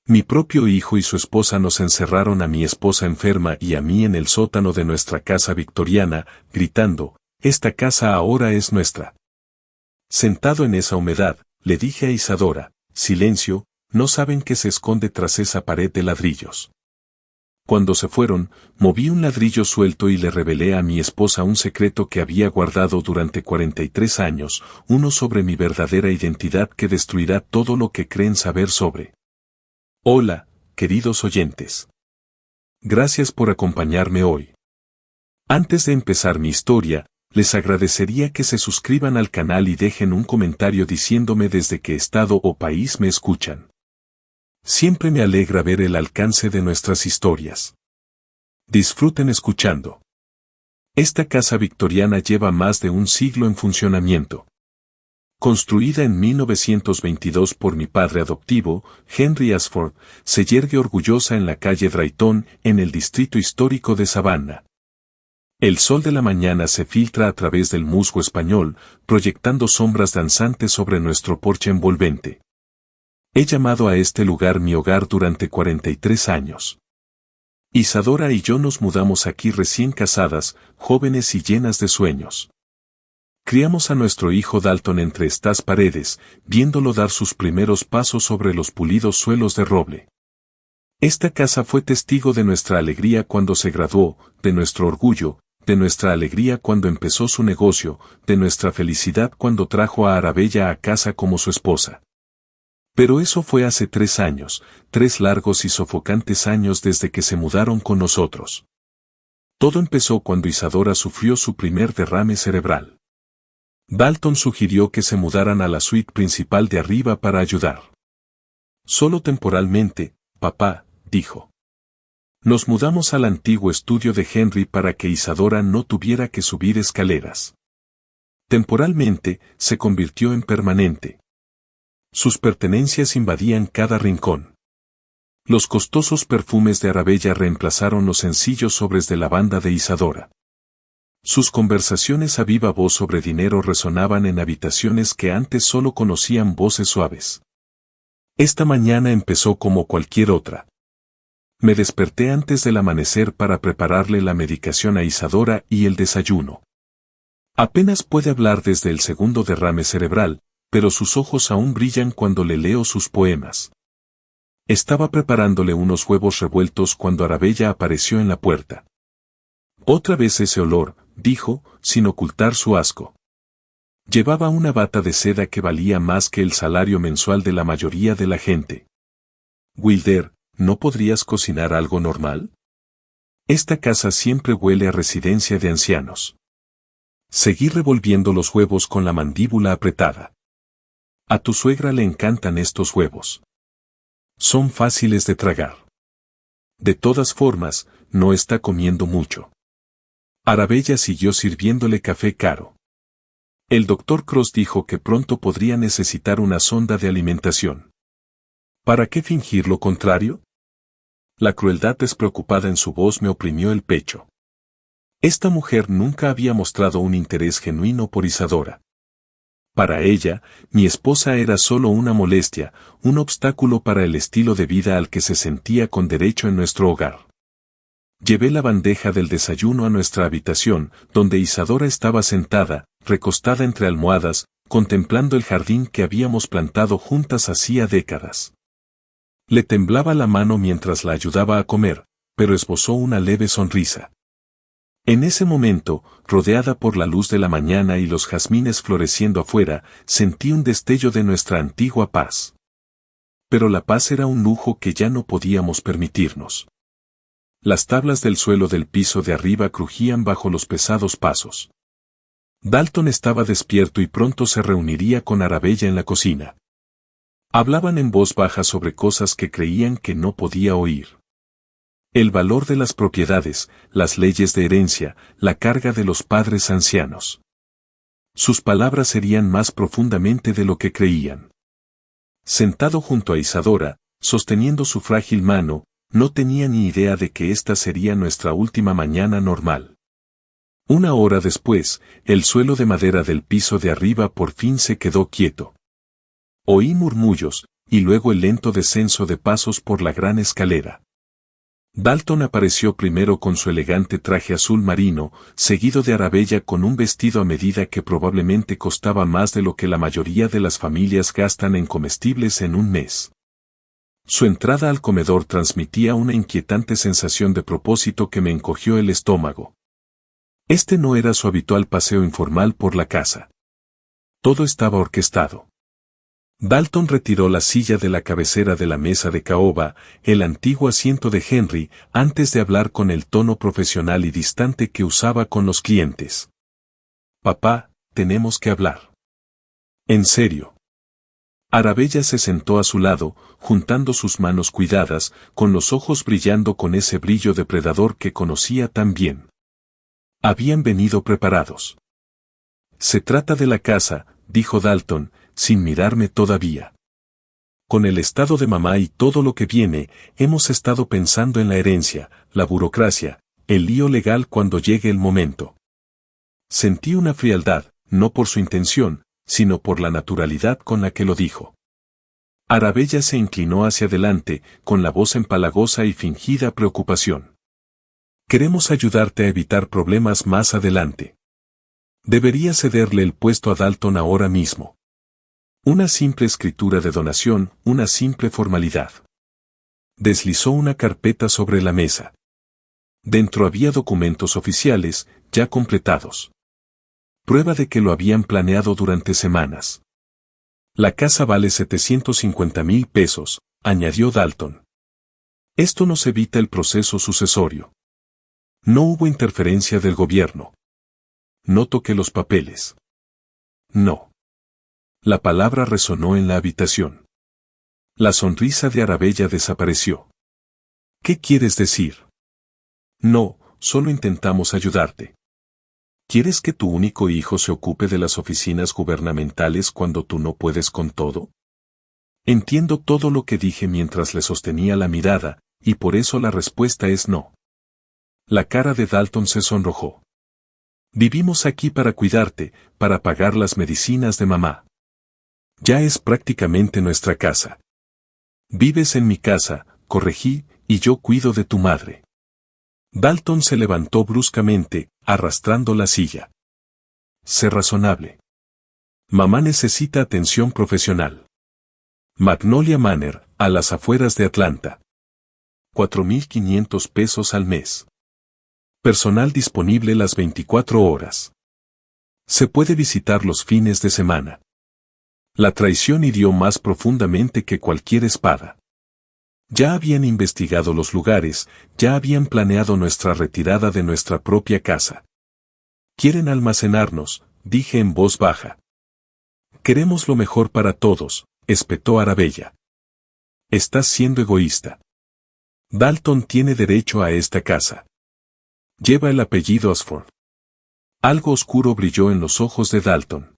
Mi propio hijo y su esposa nos encerraron a mi esposa enferma y a mí en el sótano de nuestra casa victoriana, gritando, «Esta casa ahora es nuestra». Sentado en esa humedad, le dije a Isadora, «Silencio, no saben que se esconde tras esa pared de ladrillos». Cuando se fueron, moví un ladrillo suelto y le revelé a mi esposa un secreto que había guardado durante 43 años, uno sobre mi verdadera identidad que destruirá todo lo que creen saber sobre. Hola, queridos oyentes. Gracias por acompañarme hoy. Antes de empezar mi historia, les agradecería que se suscriban al canal y dejen un comentario diciéndome desde qué estado o país me escuchan. Siempre me alegra ver el alcance de nuestras historias. Disfruten escuchando. Esta casa victoriana lleva más de un siglo en funcionamiento. Construida en 1922 por mi padre adoptivo, Henry Ashford, se yergue orgullosa en la calle Drayton, en el distrito histórico de Savannah. El sol de la mañana se filtra a través del musgo español, proyectando sombras danzantes sobre nuestro porche envolvente. He llamado a este lugar mi hogar durante 43 años. Isadora y yo nos mudamos aquí recién casadas, jóvenes y llenas de sueños. Criamos a nuestro hijo Dalton entre estas paredes, viéndolo dar sus primeros pasos sobre los pulidos suelos de roble. Esta casa fue testigo de nuestra alegría cuando se graduó, de nuestro orgullo, de nuestra alegría cuando empezó su negocio, de nuestra felicidad cuando trajo a Arabella a casa como su esposa. Pero eso fue hace 3 años, 3 largos y sofocantes años desde que se mudaron con nosotros. Todo empezó cuando Isadora sufrió su primer derrame cerebral. Dalton sugirió que se mudaran a la suite principal de arriba para ayudar. Solo temporalmente, papá, dijo. Nos mudamos al antiguo estudio de Henry para que Isadora no tuviera que subir escaleras. Temporalmente, se convirtió en permanente. Sus pertenencias invadían cada rincón. Los costosos perfumes de Arabella reemplazaron los sencillos sobres de lavanda de Isadora. Sus conversaciones a viva voz sobre dinero resonaban en habitaciones que antes solo conocían voces suaves. Esta mañana empezó como cualquier otra. Me desperté antes del amanecer para prepararle la medicación a Isadora y el desayuno. Apenas puede hablar desde el segundo derrame cerebral, pero sus ojos aún brillan cuando le leo sus poemas. Estaba preparándole unos huevos revueltos cuando Arabella apareció en la puerta. Otra vez ese olor, dijo, sin ocultar su asco. Llevaba una bata de seda que valía más que el salario mensual de la mayoría de la gente. Wilder, ¿no podrías cocinar algo normal? Esta casa siempre huele a residencia de ancianos. Seguí revolviendo los huevos con la mandíbula apretada. A tu suegra le encantan estos huevos. Son fáciles de tragar. De todas formas, no está comiendo mucho. Arabella siguió sirviéndole café caro. El doctor Cross dijo que pronto podría necesitar una sonda de alimentación. ¿Para qué fingir lo contrario? La crueldad despreocupada en su voz me oprimió el pecho. Esta mujer nunca había mostrado un interés genuino por Isadora. Para ella, mi esposa era solo una molestia, un obstáculo para el estilo de vida al que se sentía con derecho en nuestro hogar. Llevé la bandeja del desayuno a nuestra habitación, donde Isadora estaba sentada, recostada entre almohadas, contemplando el jardín que habíamos plantado juntas hacía décadas. Le temblaba la mano mientras la ayudaba a comer, pero esbozó una leve sonrisa. En ese momento, rodeada por la luz de la mañana y los jazmines floreciendo afuera, sentí un destello de nuestra antigua paz. Pero la paz era un lujo que ya no podíamos permitirnos. Las tablas del suelo del piso de arriba crujían bajo los pesados pasos. Dalton estaba despierto y pronto se reuniría con Arabella en la cocina. Hablaban en voz baja sobre cosas que creían que no podía oír. El valor de las propiedades, las leyes de herencia, la carga de los padres ancianos. Sus palabras serían más profundamente de lo que creían. Sentado junto a Isadora, sosteniendo su frágil mano, no tenía ni idea de que esta sería nuestra última mañana normal. 1 hora después, el suelo de madera del piso de arriba por fin se quedó quieto. Oí murmullos, y luego el lento descenso de pasos por la gran escalera. Dalton apareció primero con su elegante traje azul marino, seguido de Arabella con un vestido a medida que probablemente costaba más de lo que la mayoría de las familias gastan en comestibles en un mes. Su entrada al comedor transmitía una inquietante sensación de propósito que me encogió el estómago. Este no era su habitual paseo informal por la casa. Todo estaba orquestado. Dalton retiró la silla de la cabecera de la mesa de caoba, el antiguo asiento de Henry, antes de hablar con el tono profesional y distante que usaba con los clientes. «Papá, tenemos que hablar». «¿En serio?». Arabella se sentó a su lado, juntando sus manos cuidadas, con los ojos brillando con ese brillo depredador que conocía tan bien. Habían venido preparados. «Se trata de la casa», dijo Dalton, sin mirarme todavía. «Con el estado de mamá y todo lo que viene, hemos estado pensando en la herencia, la burocracia, el lío legal cuando llegue el momento». Sentí una frialdad, no por su intención, sino por la naturalidad con la que lo dijo. Arabella se inclinó hacia adelante, con la voz empalagosa y fingida preocupación. «Queremos ayudarte a evitar problemas más adelante. Debería cederle el puesto a Dalton ahora mismo. Una simple escritura de donación, una simple formalidad». Deslizó una carpeta sobre la mesa. Dentro había documentos oficiales, ya completados. Prueba de que lo habían planeado durante semanas. «La casa vale 750,000 pesos», añadió Dalton. «Esto nos evita el proceso sucesorio. No hubo interferencia del gobierno. No toqué los papeles. No». La palabra resonó en la habitación. La sonrisa de Arabella desapareció. «¿Qué quieres decir?». «No, solo intentamos ayudarte. ¿Quieres que tu único hijo se ocupe de las oficinas gubernamentales cuando tú no puedes con todo?». Entiendo todo lo que dije mientras le sostenía la mirada, y por eso la respuesta es no. La cara de Dalton se sonrojó. «Vivimos aquí para cuidarte, para pagar las medicinas de mamá. Ya es prácticamente nuestra casa. Vives en mi casa», corregí, «y yo cuido de tu madre». Dalton se levantó bruscamente, arrastrando la silla. «Sé razonable. Mamá necesita atención profesional. Magnolia Manor, a las afueras de Atlanta. 4,500 pesos al mes. Personal disponible las 24 horas. Se puede visitar los fines de semana». La traición hirió más profundamente que cualquier espada. Ya habían investigado los lugares, ya habían planeado nuestra retirada de nuestra propia casa. «Quieren almacenarnos», dije en voz baja. «Queremos lo mejor para todos», espetó Arabella. «Estás siendo egoísta. Dalton tiene derecho a esta casa. Lleva el apellido Ashford». Algo oscuro brilló en los ojos de Dalton.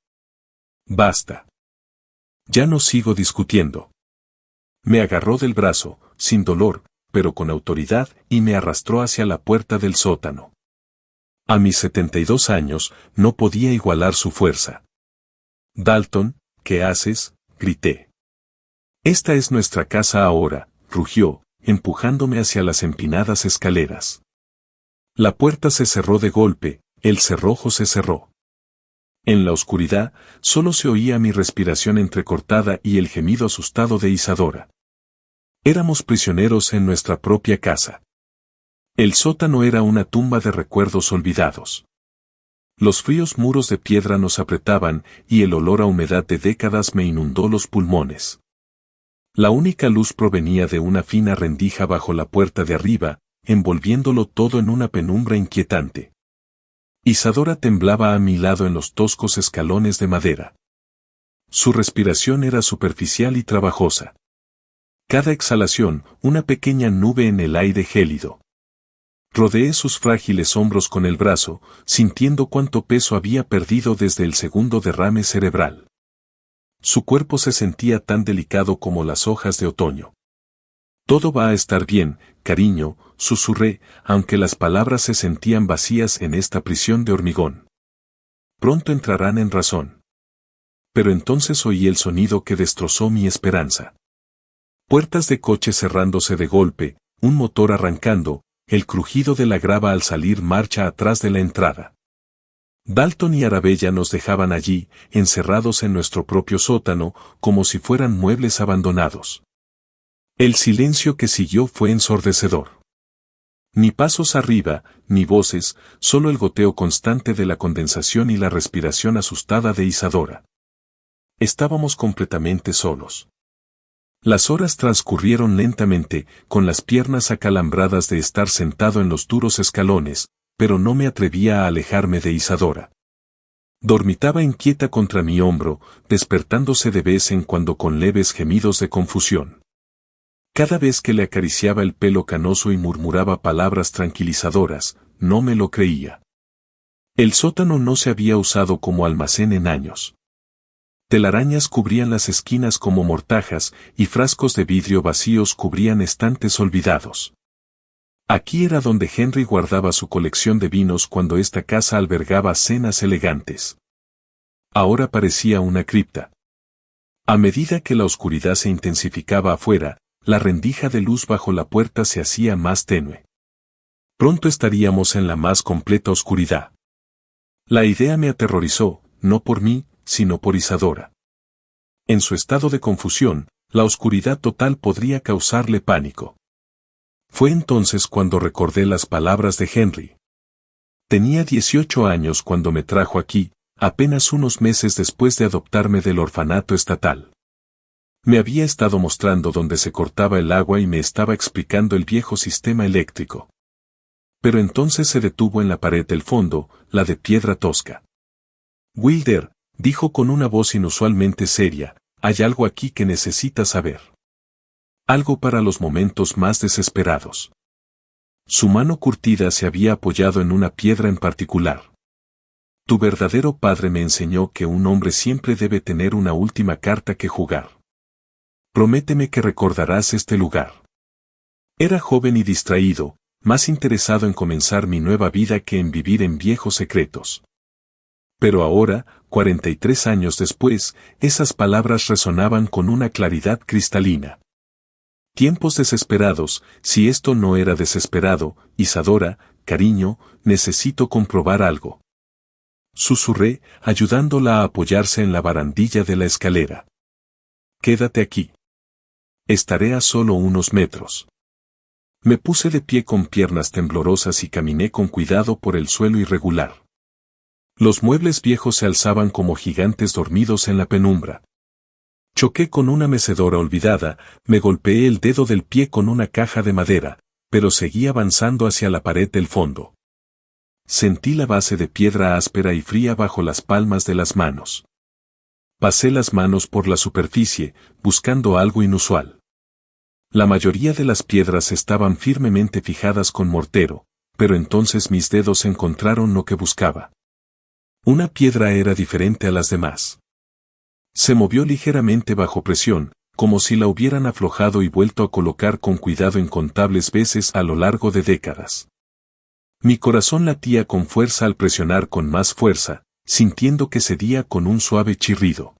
«Basta. Ya no sigo discutiendo». Me agarró del brazo, sin dolor, pero con autoridad, y me arrastró hacia la puerta del sótano. A mis 72 años, no podía igualar su fuerza. «Dalton, ¿qué haces?», grité. «Esta es nuestra casa ahora», rugió, empujándome hacia las empinadas escaleras. La puerta se cerró de golpe, el cerrojo se cerró. En la oscuridad, solo se oía mi respiración entrecortada y el gemido asustado de Isadora. Éramos prisioneros en nuestra propia casa. El sótano era una tumba de recuerdos olvidados. Los fríos muros de piedra nos apretaban y el olor a humedad de décadas me inundó los pulmones. La única luz provenía de una fina rendija bajo la puerta de arriba, envolviéndolo todo en una penumbra inquietante. Isadora temblaba a mi lado en los toscos escalones de madera. Su respiración era superficial y trabajosa. Cada exhalación, una pequeña nube en el aire gélido. Rodeé sus frágiles hombros con el brazo, sintiendo cuánto peso había perdido desde el segundo derrame cerebral. Su cuerpo se sentía tan delicado como las hojas de otoño. «Todo va a estar bien, cariño», susurré, aunque las palabras se sentían vacías en esta prisión de hormigón. «Pronto entrarán en razón». Pero entonces oí el sonido que destrozó mi esperanza. Puertas de coche cerrándose de golpe, un motor arrancando, el crujido de la grava al salir marcha atrás de la entrada. Dalton y Arabella nos dejaban allí, encerrados en nuestro propio sótano, como si fueran muebles abandonados. El silencio que siguió fue ensordecedor. Ni pasos arriba, ni voces, solo el goteo constante de la condensación y la respiración asustada de Isadora. Estábamos completamente solos. Las horas transcurrieron lentamente, con las piernas acalambradas de estar sentado en los duros escalones, pero no me atrevía a alejarme de Isadora. Dormitaba inquieta contra mi hombro, despertándose de vez en cuando con leves gemidos de confusión. Cada vez que le acariciaba el pelo canoso y murmuraba palabras tranquilizadoras, no me lo creía. El sótano no se había usado como almacén en años. Telarañas cubrían las esquinas como mortajas y frascos de vidrio vacíos cubrían estantes olvidados. Aquí era donde Henry guardaba su colección de vinos cuando esta casa albergaba cenas elegantes. Ahora parecía una cripta. A medida que la oscuridad se intensificaba afuera, la rendija de luz bajo la puerta se hacía más tenue. Pronto estaríamos en la más completa oscuridad. La idea me aterrorizó, no por mí, sino por Isadora. En su estado de confusión, la oscuridad total podría causarle pánico. Fue entonces cuando recordé las palabras de Henry. Tenía 18 años cuando me trajo aquí, apenas unos meses después de adoptarme del orfanato estatal. Me había estado mostrando dónde se cortaba el agua y me estaba explicando el viejo sistema eléctrico. Pero entonces se detuvo en la pared del fondo, la de piedra tosca. Wilder, dijo con una voz inusualmente seria, hay algo aquí que necesitas saber. Algo para los momentos más desesperados. Su mano curtida se había apoyado en una piedra en particular. Tu verdadero padre me enseñó que un hombre siempre debe tener una última carta que jugar. Prométeme que recordarás este lugar. Era joven y distraído, más interesado en comenzar mi nueva vida que en vivir en viejos secretos. Pero ahora, 43 años después, esas palabras resonaban con una claridad cristalina. Tiempos desesperados, si esto no era desesperado, Isadora, cariño, necesito comprobar algo. Susurré, ayudándola a apoyarse en la barandilla de la escalera. Quédate aquí. Estaré a solo unos metros. Me puse de pie con piernas temblorosas y caminé con cuidado por el suelo irregular. Los muebles viejos se alzaban como gigantes dormidos en la penumbra. Choqué con una mecedora olvidada, me golpeé el dedo del pie con una caja de madera, pero seguí avanzando hacia la pared del fondo. Sentí la base de piedra áspera y fría bajo las palmas de las manos. Pasé las manos por la superficie, buscando algo inusual. La mayoría de las piedras estaban firmemente fijadas con mortero, pero entonces mis dedos encontraron lo que buscaba. Una piedra era diferente a las demás. Se movió ligeramente bajo presión, como si la hubieran aflojado y vuelto a colocar con cuidado incontables veces a lo largo de décadas. Mi corazón latía con fuerza al presionar con más fuerza, sintiendo que cedía con un suave chirrido.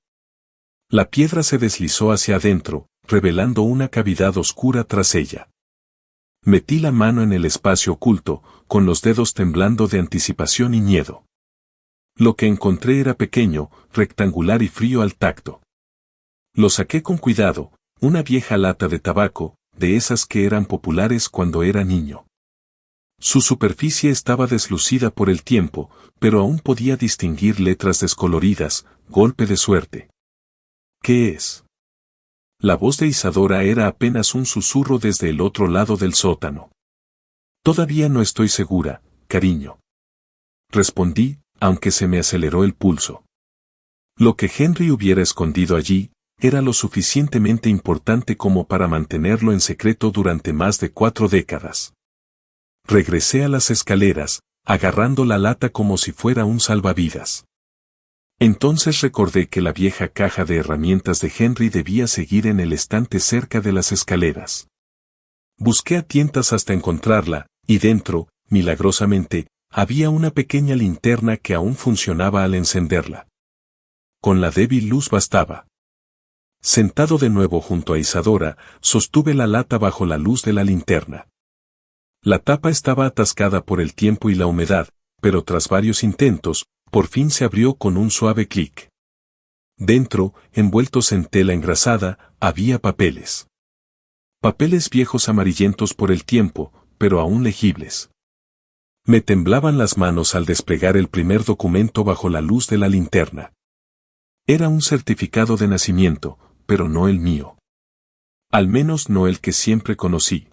La piedra se deslizó hacia adentro, revelando una cavidad oscura tras ella. Metí la mano en el espacio oculto, con los dedos temblando de anticipación y miedo. Lo que encontré era pequeño, rectangular y frío al tacto. Lo saqué con cuidado, una vieja lata de tabaco, de esas que eran populares cuando era niño. Su superficie estaba deslucida por el tiempo, pero aún podía distinguir letras descoloridas, golpe de suerte. ¿Qué es? La voz de Isadora era apenas un susurro desde el otro lado del sótano. Todavía no estoy segura, cariño. Respondí, aunque se me aceleró el pulso. Lo que Henry hubiera escondido allí, era lo suficientemente importante como para mantenerlo en secreto durante más de 4 décadas. Regresé a las escaleras, agarrando la lata como si fuera un salvavidas. Entonces recordé que la vieja caja de herramientas de Henry debía seguir en el estante cerca de las escaleras. Busqué a tientas hasta encontrarla, y dentro, milagrosamente, había una pequeña linterna que aún funcionaba al encenderla. Con la débil luz bastaba. Sentado de nuevo junto a Isadora, sostuve la lata bajo la luz de la linterna. La tapa estaba atascada por el tiempo y la humedad, pero tras varios intentos, por fin se abrió con un suave clic. Dentro, envueltos en tela engrasada, había papeles. Papeles viejos amarillentos por el tiempo, pero aún legibles. Me temblaban las manos al desplegar el primer documento bajo la luz de la linterna. Era un certificado de nacimiento, pero no el mío. Al menos no el que siempre conocí.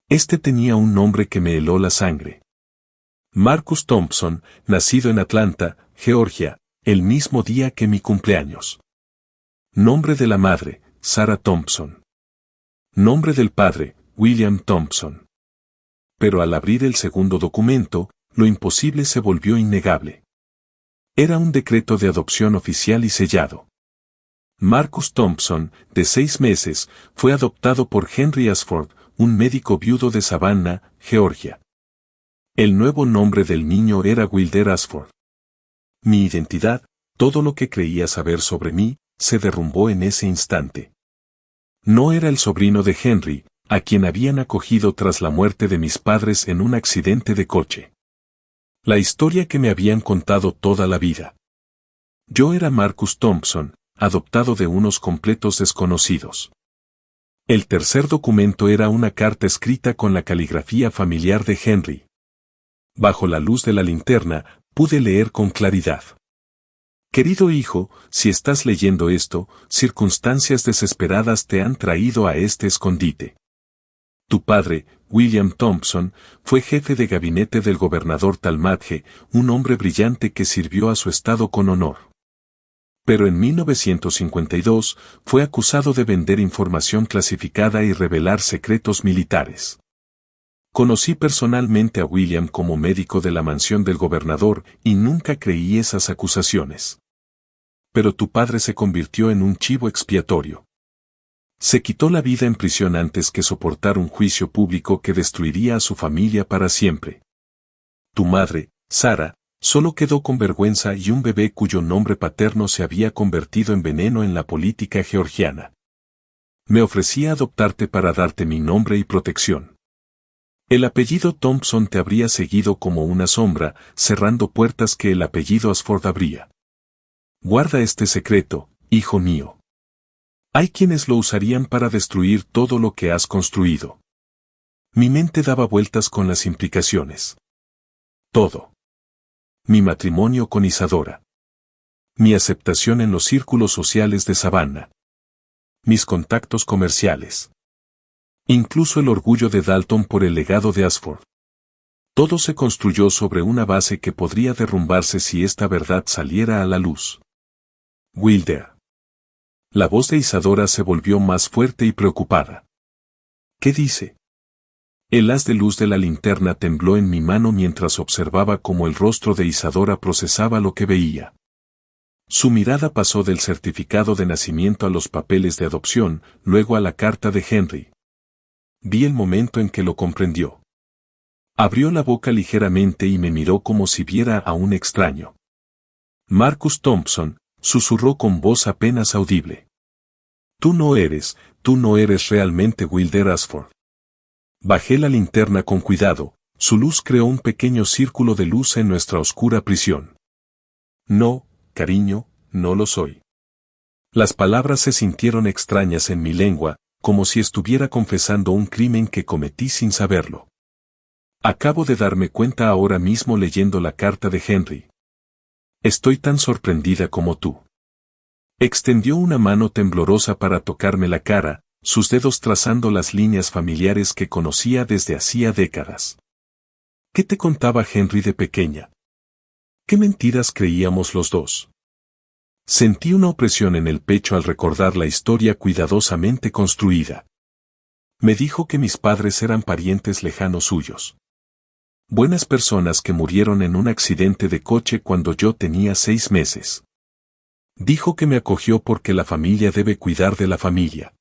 Este tenía un nombre que me heló la sangre. Marcus Thompson, nacido en Atlanta, Georgia, el mismo día que mi cumpleaños. Nombre de la madre, Sarah Thompson. Nombre del padre, William Thompson. Pero al abrir el segundo documento, lo imposible se volvió innegable. Era un decreto de adopción oficial y sellado. Marcus Thompson, de 6 meses, fue adoptado por Henry Ashford, un médico viudo de Savannah, Georgia. El nuevo nombre del niño era Wilder Ashford. Mi identidad, todo lo que creía saber sobre mí, se derrumbó en ese instante. No era el sobrino de Henry, a quien habían acogido tras la muerte de mis padres en un accidente de coche. La historia que me habían contado toda la vida. Yo era Marcus Thompson, adoptado de unos completos desconocidos. El tercer documento era una carta escrita con la caligrafía familiar de Henry. Bajo la luz de la linterna, pude leer con claridad. Querido hijo, si estás leyendo esto, circunstancias desesperadas te han traído a este escondite. Tu padre, William Thompson, fue jefe de gabinete del gobernador Talmadge, un hombre brillante que sirvió a su estado con honor. Pero en 1952 fue acusado de vender información clasificada y revelar secretos militares. Conocí personalmente a William como médico de la mansión del gobernador y nunca creí esas acusaciones. Pero tu padre se convirtió en un chivo expiatorio. Se quitó la vida en prisión antes que soportar un juicio público que destruiría a su familia para siempre. Tu madre, Sarah, solo quedó con vergüenza y un bebé cuyo nombre paterno se había convertido en veneno en la política georgiana. Me ofrecí a adoptarte para darte mi nombre y protección. El apellido Thompson te habría seguido como una sombra, cerrando puertas que el apellido Ashford abría. Guarda este secreto, hijo mío. Hay quienes lo usarían para destruir todo lo que has construido. Mi mente daba vueltas con las implicaciones. Todo. Mi matrimonio con Isadora. Mi aceptación en los círculos sociales de Savannah. Mis contactos comerciales. Incluso el orgullo de Dalton por el legado de Ashford. Todo se construyó sobre una base que podría derrumbarse si esta verdad saliera a la luz. Wilder. La voz de Isadora se volvió más fuerte y preocupada. ¿Qué dice? El haz de luz de la linterna tembló en mi mano mientras observaba cómo el rostro de Isadora procesaba lo que veía. Su mirada pasó del certificado de nacimiento a los papeles de adopción, luego a la carta de Henry. Vi el momento en que lo comprendió. Abrió la boca ligeramente y me miró como si viera a un extraño. Marcus Thompson, susurró con voz apenas audible. Tú no eres realmente Wilder Ashford. Bajé la linterna con cuidado, su luz creó un pequeño círculo de luz en nuestra oscura prisión. No, cariño, no lo soy. Las palabras se sintieron extrañas en mi lengua, como si estuviera confesando un crimen que cometí sin saberlo. Acabo de darme cuenta ahora mismo leyendo la carta de Henry. Estoy tan sorprendida como tú. Extendió una mano temblorosa para tocarme la cara, sus dedos trazando las líneas familiares que conocía desde hacía décadas. ¿Qué te contaba Henry de pequeña? ¿Qué mentiras creíamos los dos? Sentí una opresión en el pecho al recordar la historia cuidadosamente construida. Me dijo que mis padres eran parientes lejanos suyos. Buenas personas que murieron en un accidente de coche cuando yo tenía 6 meses. Dijo que me acogió porque la familia debe cuidar de la familia.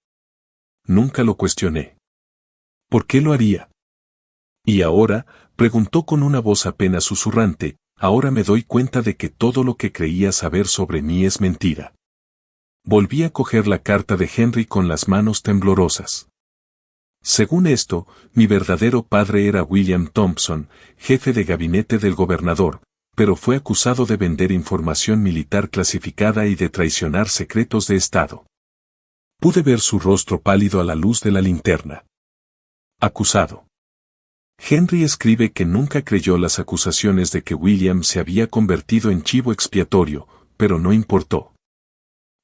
Nunca lo cuestioné. ¿Por qué lo haría? Y ahora, preguntó con una voz apenas susurrante, ahora me doy cuenta de que todo lo que creía saber sobre mí es mentira. Volví a coger la carta de Henry con las manos temblorosas. Según esto, mi verdadero padre era William Thompson, jefe de gabinete del gobernador, pero fue acusado de vender información militar clasificada y de traicionar secretos de Estado. Pude ver su rostro pálido a la luz de la linterna. Acusado. Henry escribe que nunca creyó las acusaciones de que William se había convertido en chivo expiatorio, pero no importó.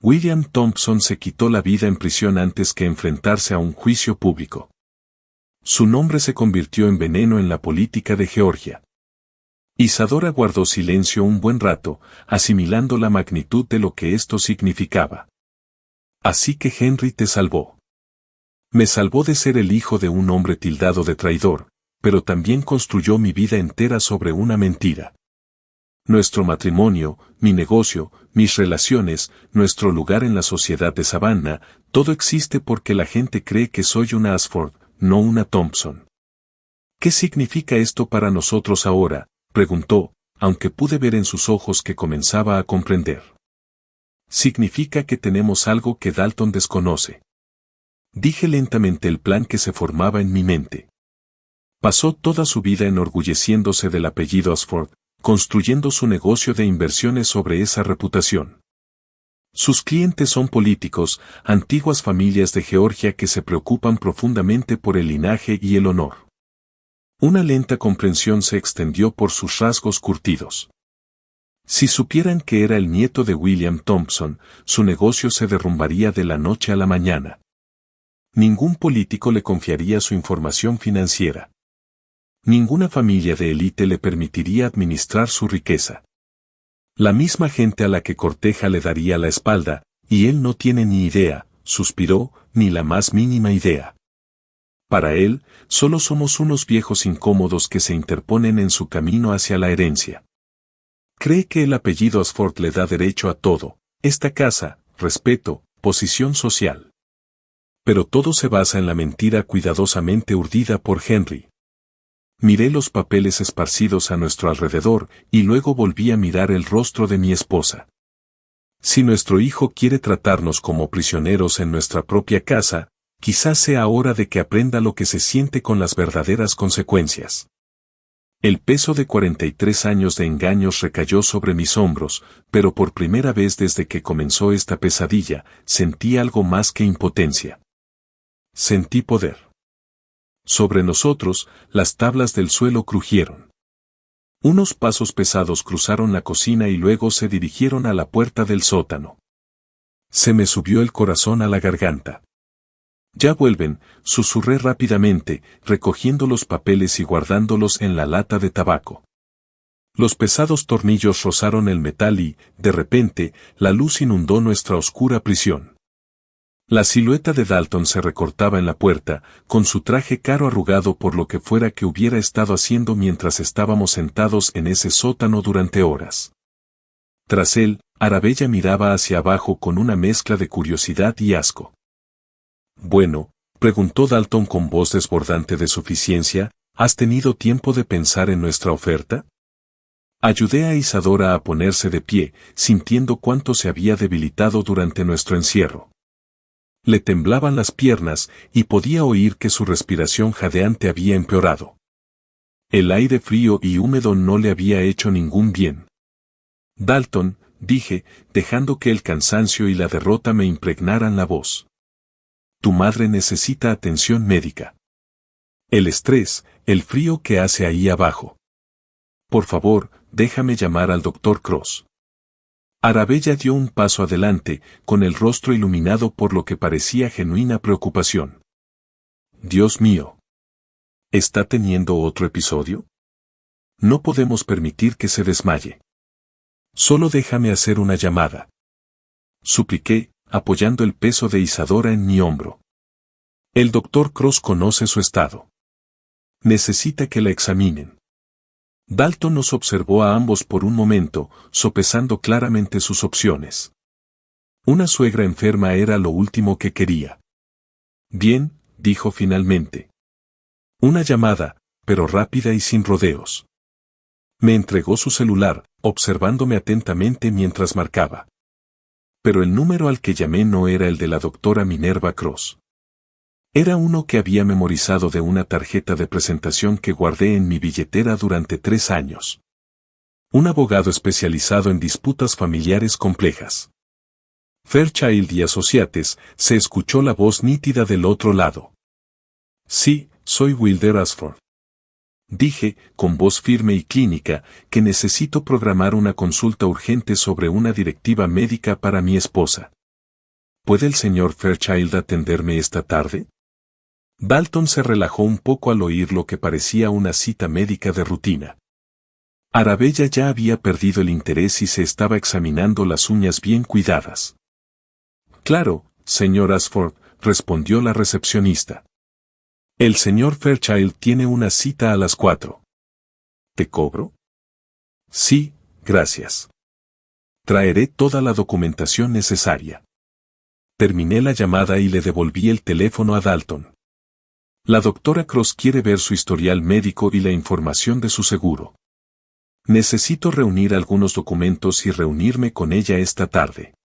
William Thompson se quitó la vida en prisión antes que enfrentarse a un juicio público. Su nombre se convirtió en veneno en la política de Georgia. Isadora guardó silencio un buen rato, asimilando la magnitud de lo que esto significaba. Así que Henry te salvó. Me salvó de ser el hijo de un hombre tildado de traidor, pero también construyó mi vida entera sobre una mentira. Nuestro matrimonio, mi negocio, mis relaciones, nuestro lugar en la sociedad de Savannah, todo existe porque la gente cree que soy una Ashford, no una Thompson. ¿Qué significa esto para nosotros ahora?, preguntó, aunque pude ver en sus ojos que comenzaba a comprender. Significa que tenemos algo que Dalton desconoce. Dije lentamente el plan que se formaba en mi mente. Pasó toda su vida enorgulleciéndose del apellido Ashford, construyendo su negocio de inversiones sobre esa reputación. Sus clientes son políticos, antiguas familias de Georgia que se preocupan profundamente por el linaje y el honor. Una lenta comprensión se extendió por sus rasgos curtidos. Si supieran que era el nieto de William Thompson, su negocio se derrumbaría de la noche a la mañana. Ningún político le confiaría su información financiera. Ninguna familia de élite le permitiría administrar su riqueza. La misma gente a la que corteja le daría la espalda, y él no tiene ni idea, suspiró, ni la más mínima idea. Para él, solo somos unos viejos incómodos que se interponen en su camino hacia la herencia. Cree que el apellido Ashford le da derecho a todo, esta casa, respeto, posición social. Pero todo se basa en la mentira cuidadosamente urdida por Henry. Miré los papeles esparcidos a nuestro alrededor y luego volví a mirar el rostro de mi esposa. Si nuestro hijo quiere tratarnos como prisioneros en nuestra propia casa, quizás sea hora de que aprenda lo que se siente con las verdaderas consecuencias. El peso de 43 años de engaños recayó sobre mis hombros, pero por primera vez desde que comenzó esta pesadilla, sentí algo más que impotencia. Sentí poder. Sobre nosotros, las tablas del suelo crujieron. Unos pasos pesados cruzaron la cocina y luego se dirigieron a la puerta del sótano. Se me subió el corazón a la garganta. Ya vuelven, susurré rápidamente, recogiendo los papeles y guardándolos en la lata de tabaco. Los pesados tornillos rozaron el metal y, de repente, la luz inundó nuestra oscura prisión. La silueta de Dalton se recortaba en la puerta, con su traje caro arrugado por lo que fuera que hubiera estado haciendo mientras estábamos sentados en ese sótano durante horas. Tras él, Arabella miraba hacia abajo con una mezcla de curiosidad y asco. Bueno, preguntó Dalton con voz desbordante de suficiencia, ¿has tenido tiempo de pensar en nuestra oferta? Ayudé a Isadora a ponerse de pie, sintiendo cuánto se había debilitado durante nuestro encierro. Le temblaban las piernas y podía oír que su respiración jadeante había empeorado. El aire frío y húmedo no le había hecho ningún bien. Dalton, dije, dejando que el cansancio y la derrota me impregnaran la voz. Tu madre necesita atención médica. El estrés, el frío que hace ahí abajo. Por favor, déjame llamar al Dr. Cross. Arabella dio un paso adelante, con el rostro iluminado por lo que parecía genuina preocupación. Dios mío. ¿Está teniendo otro episodio? No podemos permitir que se desmaye. Solo déjame hacer una llamada. Supliqué, apoyando el peso de Isadora en mi hombro. El Dr. Cross conoce su estado. Necesita que la examinen. Dalton nos observó a ambos por un momento, sopesando claramente sus opciones. Una suegra enferma era lo último que quería. Bien, dijo finalmente. Una llamada, pero rápida y sin rodeos. Me entregó su celular, observándome atentamente mientras marcaba. Pero el número al que llamé no era el de la doctora Minerva Cross. Era uno que había memorizado de una tarjeta de presentación que guardé en mi billetera durante 3 años. Un abogado especializado en disputas familiares complejas. Fairchild y Associates, se escuchó la voz nítida del otro lado. Sí, soy Wilder Ashford. Dije, con voz firme y clínica, que necesito programar una consulta urgente sobre una directiva médica para mi esposa. ¿Puede el señor Fairchild atenderme esta tarde? Dalton se relajó un poco al oír lo que parecía una cita médica de rutina. Arabella ya había perdido el interés y se estaba examinando las uñas bien cuidadas. Claro, señor Ashford, respondió la recepcionista. El señor Fairchild tiene una cita a las 4. ¿Te cobro? Sí, gracias. Traeré toda la documentación necesaria. Terminé la llamada y le devolví el teléfono a Dalton. La doctora Cross quiere ver su historial médico y la información de su seguro. Necesito reunir algunos documentos y reunirme con ella esta tarde.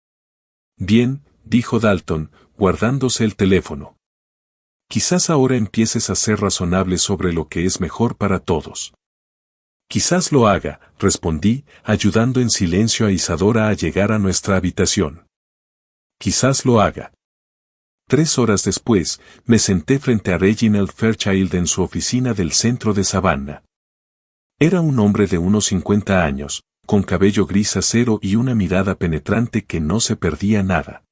Bien, dijo Dalton, guardándose el teléfono. Quizás ahora empieces a ser razonable sobre lo que es mejor para todos. Quizás lo haga, respondí, ayudando en silencio a Isadora a llegar a nuestra habitación. Quizás lo haga. 3 horas después, me senté frente a Reginald Fairchild en su oficina del centro de Savannah. Era un hombre de unos 50 años, con cabello gris acero y una mirada penetrante que no se perdía nada.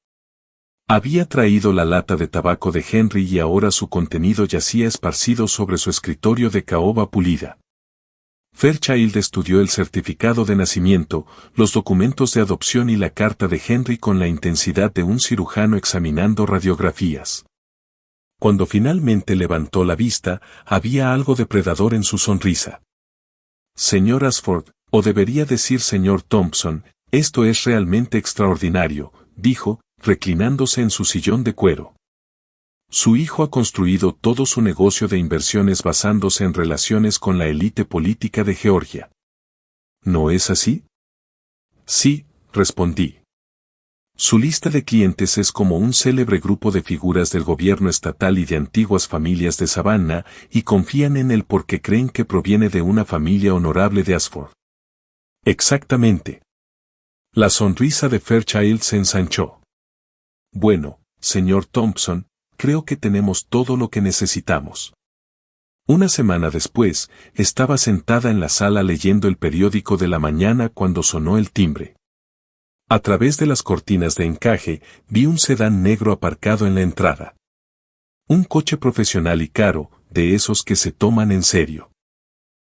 Había traído la lata de tabaco de Henry y ahora su contenido yacía esparcido sobre su escritorio de caoba pulida. Fairchild estudió el certificado de nacimiento, los documentos de adopción y la carta de Henry con la intensidad de un cirujano examinando radiografías. Cuando finalmente levantó la vista, había algo depredador en su sonrisa. Señor Ashford, o debería decir señor Thompson, esto es realmente extraordinario, dijo, reclinándose en su sillón de cuero. Su hijo ha construido todo su negocio de inversiones basándose en relaciones con la élite política de Georgia. ¿No es así? Sí, respondí. Su lista de clientes es como un célebre grupo de figuras del gobierno estatal y de antiguas familias de Savannah, y confían en él porque creen que proviene de una familia honorable de Ashford. Exactamente. La sonrisa de Fairchild se ensanchó. Bueno, señor Thompson, creo que tenemos todo lo que necesitamos. Una semana después, estaba sentada en la sala leyendo el periódico de la mañana cuando sonó el timbre. A través de las cortinas de encaje, vi un sedán negro aparcado en la entrada. Un coche profesional y caro, de esos que se toman en serio.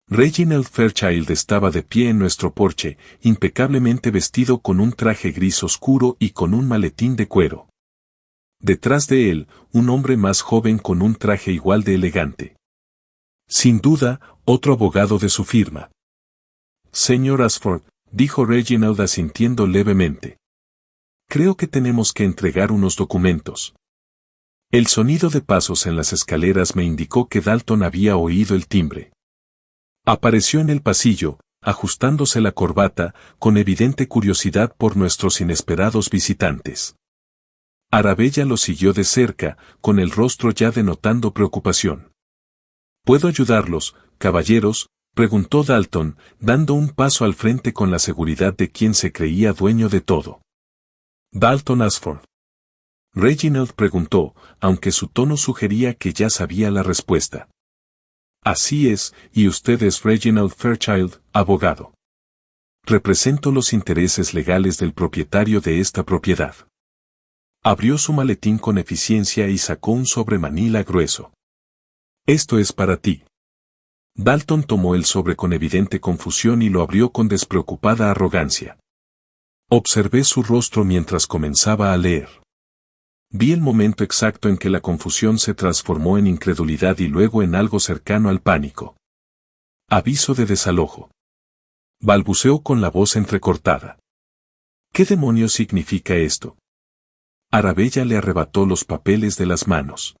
Reginald Fairchild estaba de pie en nuestro porche, impecablemente vestido con un traje gris oscuro y con un maletín de cuero. Detrás de él, un hombre más joven con un traje igual de elegante. Sin duda, otro abogado de su firma. Señor Ashford, dijo Reginald asintiendo levemente. Creo que tenemos que entregar unos documentos. El sonido de pasos en las escaleras me indicó que Dalton había oído el timbre. Apareció en el pasillo, ajustándose la corbata, con evidente curiosidad por nuestros inesperados visitantes. Arabella lo siguió de cerca, con el rostro ya denotando preocupación. ¿Puedo ayudarlos, caballeros?, preguntó Dalton, dando un paso al frente con la seguridad de quien se creía dueño de todo. Dalton Ashford. Reginald preguntó, aunque su tono sugería que ya sabía la respuesta. Así es, y usted es Reginald Fairchild, abogado. Represento los intereses legales del propietario de esta propiedad. Abrió su maletín con eficiencia y sacó un sobre manila grueso. Esto es para ti. Dalton tomó el sobre con evidente confusión y lo abrió con despreocupada arrogancia. Observé su rostro mientras comenzaba a leer. Vi el momento exacto en que la confusión se transformó en incredulidad y luego en algo cercano al pánico. Aviso de desalojo. Balbuceó con la voz entrecortada. ¿Qué demonios significa esto? Arabella le arrebató los papeles de las manos.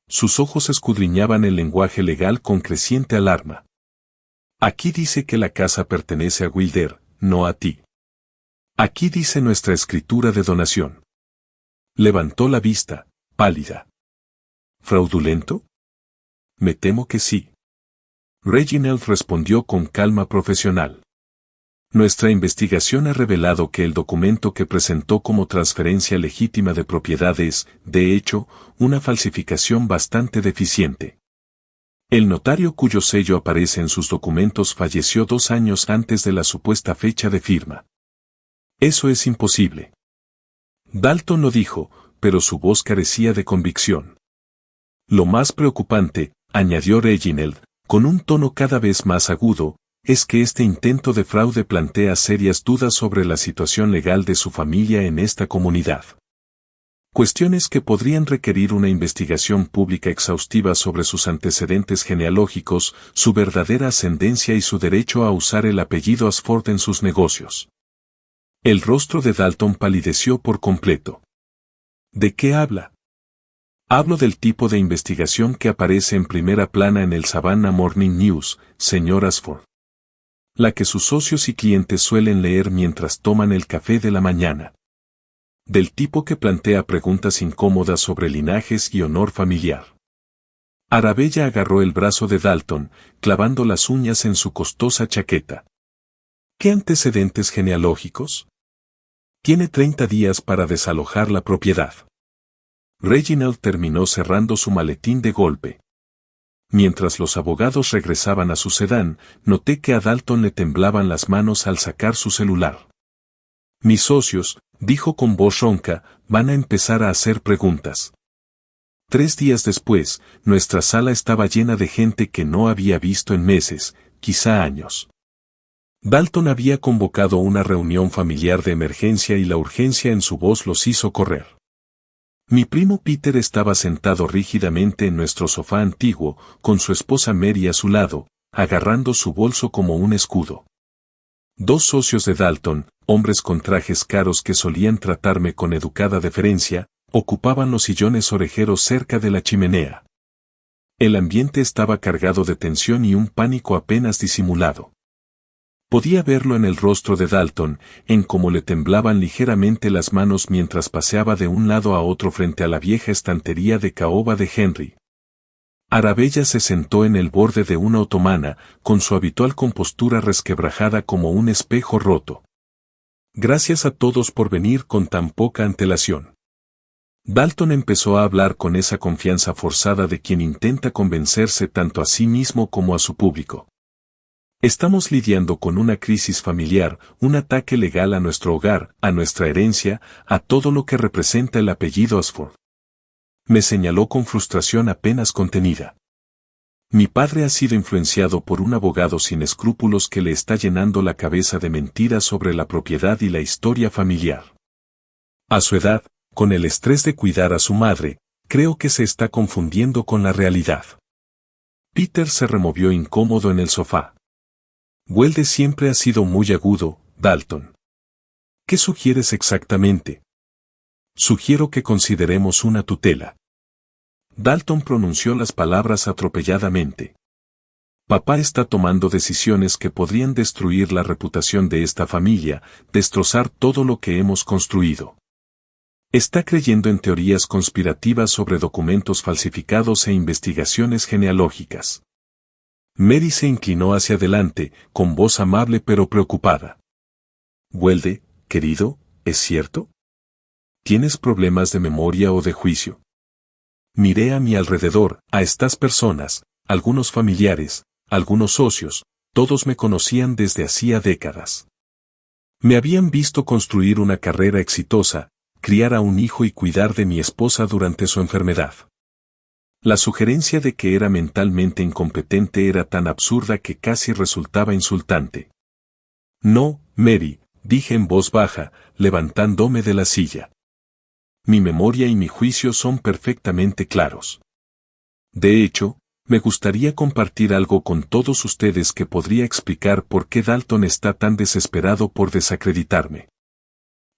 Sus ojos escudriñaban el lenguaje legal con creciente alarma. Aquí dice que la casa pertenece a Wilder, no a ti. Aquí dice nuestra escritura de donación. Levantó la vista, pálida. ¿Fraudulento? Me temo que sí. Reginald respondió con calma profesional. Nuestra investigación ha revelado que el documento que presentó como transferencia legítima de propiedad es, de hecho, una falsificación bastante deficiente. El notario cuyo sello aparece en sus documentos falleció 2 años antes de la supuesta fecha de firma. Eso es imposible. Dalton lo dijo, pero su voz carecía de convicción. Lo más preocupante, añadió Reginald, con un tono cada vez más agudo, es que este intento de fraude plantea serias dudas sobre la situación legal de su familia en esta comunidad. Cuestiones que podrían requerir una investigación pública exhaustiva sobre sus antecedentes genealógicos, su verdadera ascendencia y su derecho a usar el apellido Ashford en sus negocios. El rostro de Dalton palideció por completo. ¿De qué habla? Hablo del tipo de investigación que aparece en primera plana en el Savannah Morning News, señor Ashford. La que sus socios y clientes suelen leer mientras toman el café de la mañana. Del tipo que plantea preguntas incómodas sobre linajes y honor familiar. Arabella agarró el brazo de Dalton, clavando las uñas en su costosa chaqueta. ¿Qué antecedentes genealógicos? Tiene 30 días para desalojar la propiedad. Reginald terminó cerrando su maletín de golpe. Mientras los abogados regresaban a su sedán, noté que a Dalton le temblaban las manos al sacar su celular. Mis socios, dijo con voz ronca, van a empezar a hacer preguntas. 3 días después, nuestra sala estaba llena de gente que no había visto en meses, quizá años. Dalton había convocado una reunión familiar de emergencia y la urgencia en su voz los hizo correr. Mi primo Peter estaba sentado rígidamente en nuestro sofá antiguo, con su esposa Mary a su lado, agarrando su bolso como un escudo. 2 socios de Dalton, hombres con trajes caros que solían tratarme con educada deferencia, ocupaban los sillones orejeros cerca de la chimenea. El ambiente estaba cargado de tensión y un pánico apenas disimulado. Podía verlo en el rostro de Dalton, en cómo le temblaban ligeramente las manos mientras paseaba de un lado a otro frente a la vieja estantería de caoba de Henry. Arabella se sentó en el borde de una otomana, con su habitual compostura resquebrajada como un espejo roto. Gracias a todos por venir con tan poca antelación. Dalton empezó a hablar con esa confianza forzada de quien intenta convencerse tanto a sí mismo como a su público. Estamos lidiando con una crisis familiar, un ataque legal a nuestro hogar, a nuestra herencia, a todo lo que representa el apellido Ashford. Me señaló con frustración apenas contenida. Mi padre ha sido influenciado por un abogado sin escrúpulos que le está llenando la cabeza de mentiras sobre la propiedad y la historia familiar. A su edad, con el estrés de cuidar a su madre, creo que se está confundiendo con la realidad. Peter se removió incómodo en el sofá. Welde siempre ha sido muy agudo, Dalton. ¿Qué sugieres exactamente? Sugiero que consideremos una tutela. Dalton pronunció las palabras atropelladamente. Papá está tomando decisiones que podrían destruir la reputación de esta familia, destrozar todo lo que hemos construido. Está creyendo en teorías conspirativas sobre documentos falsificados e investigaciones genealógicas. Mary se inclinó hacia adelante, con voz amable pero preocupada. Welde, querido, ¿es cierto? ¿Tienes problemas de memoria o de juicio? Miré a mi alrededor, a estas personas, algunos familiares, algunos socios, todos me conocían desde hacía décadas. Me habían visto construir una carrera exitosa, criar a un hijo y cuidar de mi esposa durante su enfermedad. La sugerencia de que era mentalmente incompetente era tan absurda que casi resultaba insultante. No, Mary, dije en voz baja, levantándome de la silla. Mi memoria y mi juicio son perfectamente claros. De hecho, me gustaría compartir algo con todos ustedes que podría explicar por qué Dalton está tan desesperado por desacreditarme.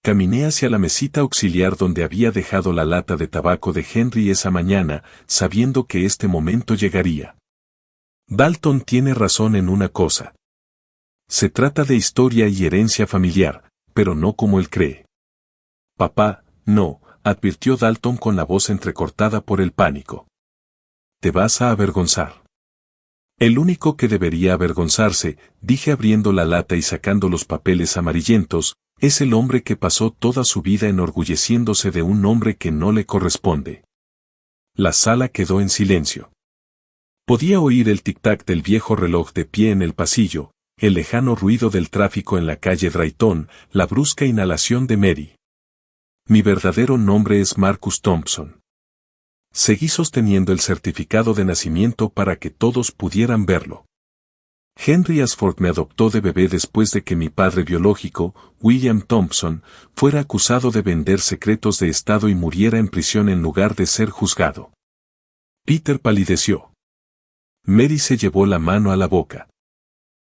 Caminé hacia la mesita auxiliar donde había dejado la lata de tabaco de Henry esa mañana, sabiendo que este momento llegaría. Dalton tiene razón en una cosa. Se trata de historia y herencia familiar, pero no como él cree. Papá, no, advirtió Dalton con la voz entrecortada por el pánico. Te vas a avergonzar. El único que debería avergonzarse, dije abriendo la lata y sacando los papeles amarillentos, es el hombre que pasó toda su vida enorgulleciéndose de un nombre que no le corresponde. La sala quedó en silencio. Podía oír el tic-tac del viejo reloj de pie en el pasillo, el lejano ruido del tráfico en la calle Drayton, la brusca inhalación de Mary. Mi verdadero nombre es Marcus Thompson. Seguí sosteniendo el certificado de nacimiento para que todos pudieran verlo. Henry Ashford me adoptó de bebé después de que mi padre biológico, William Thompson, fuera acusado de vender secretos de Estado y muriera en prisión en lugar de ser juzgado. Peter palideció. Mary se llevó la mano a la boca.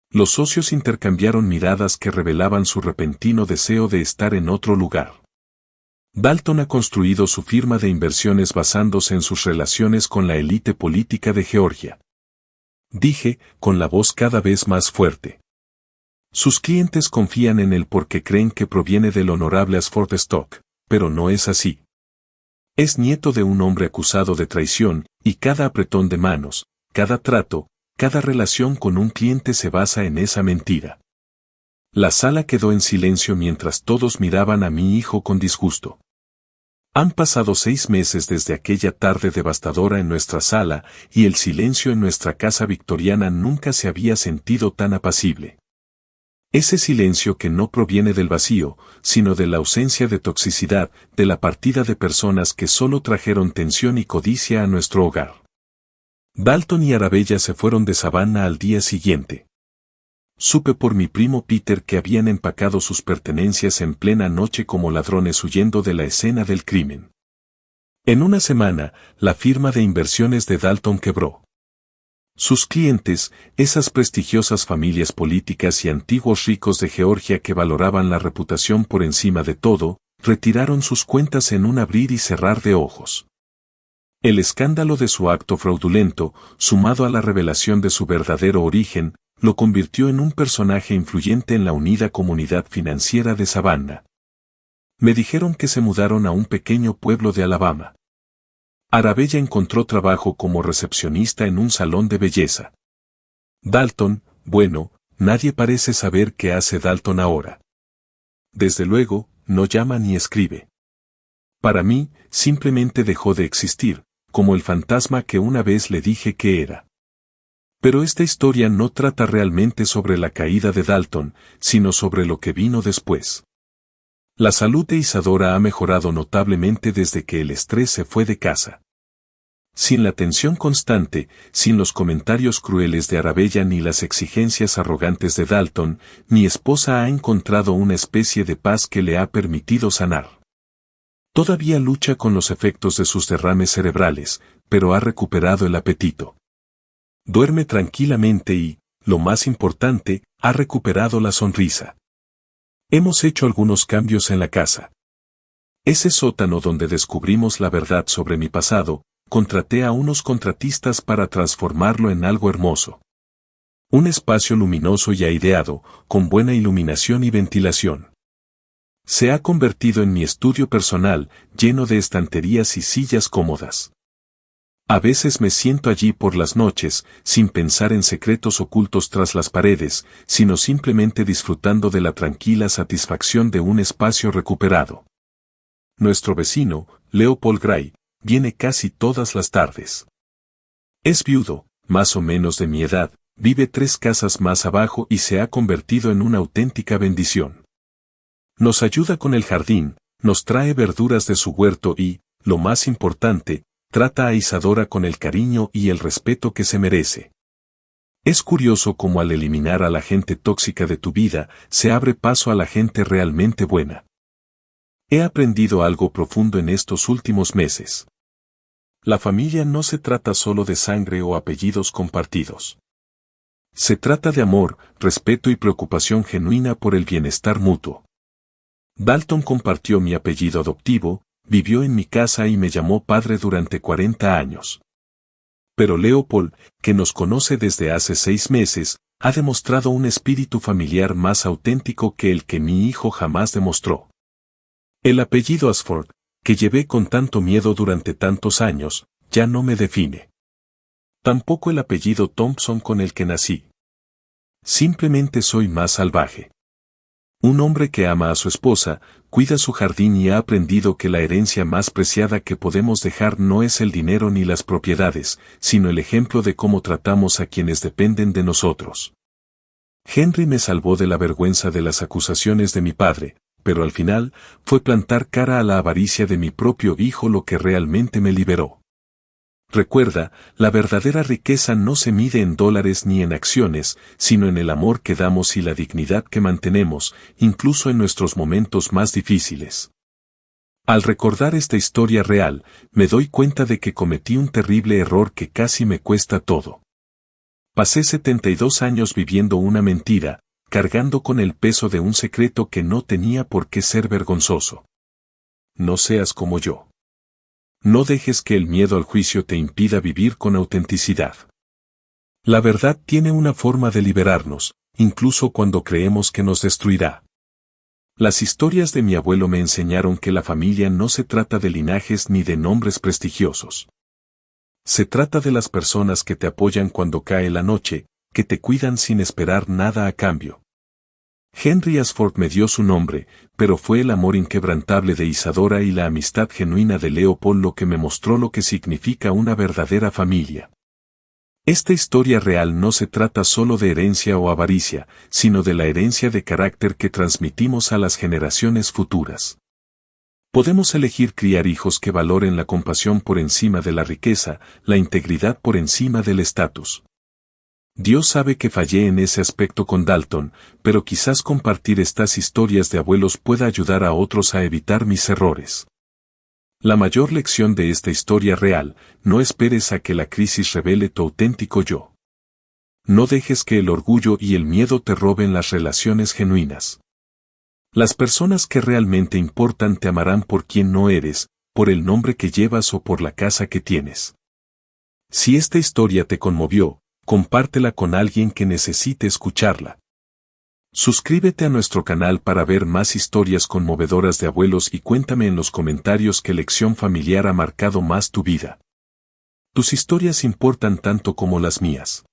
Los socios intercambiaron miradas que revelaban su repentino deseo de estar en otro lugar. Dalton ha construido su firma de inversiones basándose en sus relaciones con la élite política de Georgia. Dije, con la voz cada vez más fuerte. Sus clientes confían en él porque creen que proviene del honorable Ashford Stock, pero no es así. Es nieto de un hombre acusado de traición, y cada apretón de manos, cada trato, cada relación con un cliente se basa en esa mentira. La sala quedó en silencio mientras todos miraban a mi hijo con disgusto. Han pasado 6 meses desde aquella tarde devastadora en nuestra sala, y el silencio en nuestra casa victoriana nunca se había sentido tan apacible. Ese silencio que no proviene del vacío, sino de la ausencia de toxicidad, de la partida de personas que solo trajeron tensión y codicia a nuestro hogar. Dalton y Arabella se fueron de Savannah al día siguiente. Supe por mi primo Peter que habían empacado sus pertenencias en plena noche como ladrones huyendo de la escena del crimen. En una semana, la firma de inversiones de Dalton quebró. Sus clientes, esas prestigiosas familias políticas y antiguos ricos de Georgia que valoraban la reputación por encima de todo, retiraron sus cuentas en un abrir y cerrar de ojos. El escándalo de su acto fraudulento, sumado a la revelación de su verdadero origen, lo convirtió en un personaje influyente en la unida comunidad financiera de Savannah. Me dijeron que se mudaron a un pequeño pueblo de Alabama. Arabella encontró trabajo como recepcionista en un salón de belleza. Dalton, bueno, nadie parece saber qué hace Dalton ahora. Desde luego, no llama ni escribe. Para mí, simplemente dejó de existir, como el fantasma que una vez le dije que era. Pero esta historia no trata realmente sobre la caída de Dalton, sino sobre lo que vino después. La salud de Isadora ha mejorado notablemente desde que el estrés se fue de casa. Sin la tensión constante, sin los comentarios crueles de Arabella ni las exigencias arrogantes de Dalton, mi esposa ha encontrado una especie de paz que le ha permitido sanar. Todavía lucha con los efectos de sus derrames cerebrales, pero ha recuperado el apetito. Duerme tranquilamente y, lo más importante, ha recuperado la sonrisa. Hemos hecho algunos cambios en la casa. Ese sótano donde descubrimos la verdad sobre mi pasado, contraté a unos contratistas para transformarlo en algo hermoso. Un espacio luminoso y aireado, con buena iluminación y ventilación. Se ha convertido en mi estudio personal, lleno de estanterías y sillas cómodas. A veces me siento allí por las noches, sin pensar en secretos ocultos tras las paredes, sino simplemente disfrutando de la tranquila satisfacción de un espacio recuperado. Nuestro vecino, Leopold Gray, viene casi todas las tardes. Es viudo, más o menos de mi edad, vive 3 casas más abajo y se ha convertido en una auténtica bendición. Nos ayuda con el jardín, nos trae verduras de su huerto y, lo más importante, trata a Isadora con el cariño y el respeto que se merece. Es curioso cómo al eliminar a la gente tóxica de tu vida, se abre paso a la gente realmente buena. He aprendido algo profundo en estos últimos meses. La familia no se trata solo de sangre o apellidos compartidos. Se trata de amor, respeto y preocupación genuina por el bienestar mutuo. Dalton compartió mi apellido adoptivo, vivió en mi casa y me llamó padre durante 40 años. Pero Leopold, que nos conoce desde hace 6 meses, ha demostrado un espíritu familiar más auténtico que el que mi hijo jamás demostró. El apellido Ashford, que llevé con tanto miedo durante tantos años, ya no me define. Tampoco el apellido Thompson con el que nací. Simplemente soy más salvaje. Un hombre que ama a su esposa, cuida su jardín y ha aprendido que la herencia más preciada que podemos dejar no es el dinero ni las propiedades, sino el ejemplo de cómo tratamos a quienes dependen de nosotros. Henry me salvó de la vergüenza de las acusaciones de mi padre, pero al final, fue plantar cara a la avaricia de mi propio hijo lo que realmente me liberó. Recuerda, la verdadera riqueza no se mide en dólares ni en acciones, sino en el amor que damos y la dignidad que mantenemos, incluso en nuestros momentos más difíciles. Al recordar esta historia real, me doy cuenta de que cometí un terrible error que casi me cuesta todo. Pasé 72 años viviendo una mentira, cargando con el peso de un secreto que no tenía por qué ser vergonzoso. No seas como yo. No dejes que el miedo al juicio te impida vivir con autenticidad. La verdad tiene una forma de liberarnos, incluso cuando creemos que nos destruirá. Las historias de mi abuelo me enseñaron que la familia no se trata de linajes ni de nombres prestigiosos. Se trata de las personas que te apoyan cuando cae la noche, que te cuidan sin esperar nada a cambio. Henry Ashford me dio su nombre, pero fue el amor inquebrantable de Isadora y la amistad genuina de Leopold lo que me mostró lo que significa una verdadera familia. Esta historia real no se trata solo de herencia o avaricia, sino de la herencia de carácter que transmitimos a las generaciones futuras. Podemos elegir criar hijos que valoren la compasión por encima de la riqueza, la integridad por encima del estatus. Dios sabe que fallé en ese aspecto con Dalton, pero quizás compartir estas historias de abuelos pueda ayudar a otros a evitar mis errores. La mayor lección de esta historia real, no esperes a que la crisis revele tu auténtico yo. No dejes que el orgullo y el miedo te roben las relaciones genuinas. Las personas que realmente importan te amarán por quien no eres, por el nombre que llevas o por la casa que tienes. Si esta historia te conmovió, compártela con alguien que necesite escucharla. Suscríbete a nuestro canal para ver más historias conmovedoras de abuelos y cuéntame en los comentarios qué lección familiar ha marcado más tu vida. Tus historias importan tanto como las mías.